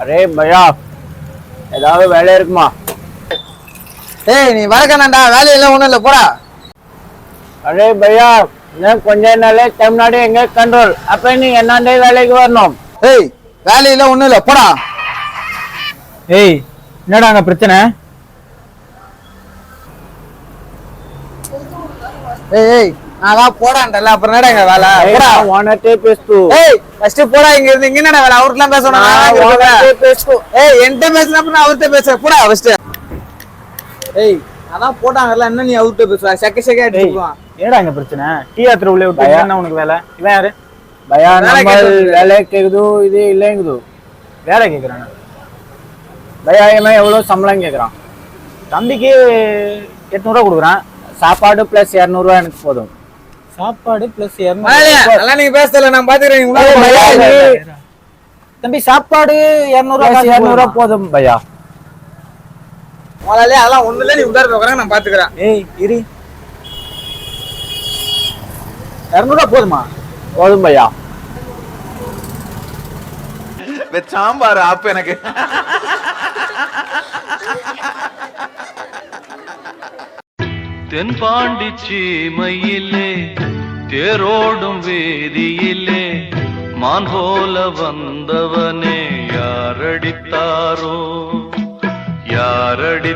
Array பையா, ஏதாவது வேலை இருக்குமா? ஏய் நீ வரக்கணாண்டா, வேலையெல்லாம் ஒண்ணும் இல்ல போடா. அரே பையா, இன்னும் கொஞ்ச நாளே தமிழ்நாடு எங்க கண்ட்ரோல், அப்ப நீ என்னாண்டே வேலைக்கு வரணும். ஏய் வேலையெல்லாம் ஒண்ணும் இல்ல போடா. ஏய் என்னடா அங்க பிரச்சனை? ஏய் ஏய் நான் போடாண்டல, அப்புறம் என்னடா எங்க வேலை? போடா ஓனர்ட்டே பேசு. ஏய் ஃபர்ஸ்ட் போடா இங்க இருந்து. இங்க என்னடா வேலை? அவர்ட்டலாம் பேசணும். ஓனர்ட்டே பேசு. ஏய் என்கிட்ட பேசுனா அப்புறம் அவர்ட்ட பேச போடா ஃபர்ஸ்ட். ஏய் அதான் போட்டாங்கல, என்ன நீ அவர்ட்ட பேசுவ? செக்க அடிச்சுடுவான். என்னடா அங்க பிரச்சனை? டீ ஆத்திர உள்ளே விட்டு என்ன உனக்கு வேலை? இவன் யாரு? பையா நம்ம வேலை கேக்குது, இது இல்லைங்குது. வேலை கேக்குறாங்க. பையா இவன் எவ்வளவு சம்பளம் கேக்குறான்? தம்பிக்கு 800 கொடுக்குறான். சாப்பாடு பிளஸ் 200 எனக்கு போதும். சாப்பாடு பிளஸ் நல்லா நீங்க பேசல, நான் பாத்துக்கிறேன். தம்பி சாப்பாடு 200 போதும் பையா. முதல்ல அதெல்லாம் ஒண்ணு இல்ல, நீ உட்கார்ந்து உட்கார நான் பாத்துக்கிறேன். ஏய் இரு, 200 போதுமா? போதும் பையா. சாம்பார் ஆப்பு எனக்கு. தென்பாண்டி சீமையிலே தேரோடும் வேதியிலே மான் போல வந்தவனே யாரடித்தாரோ யாரடி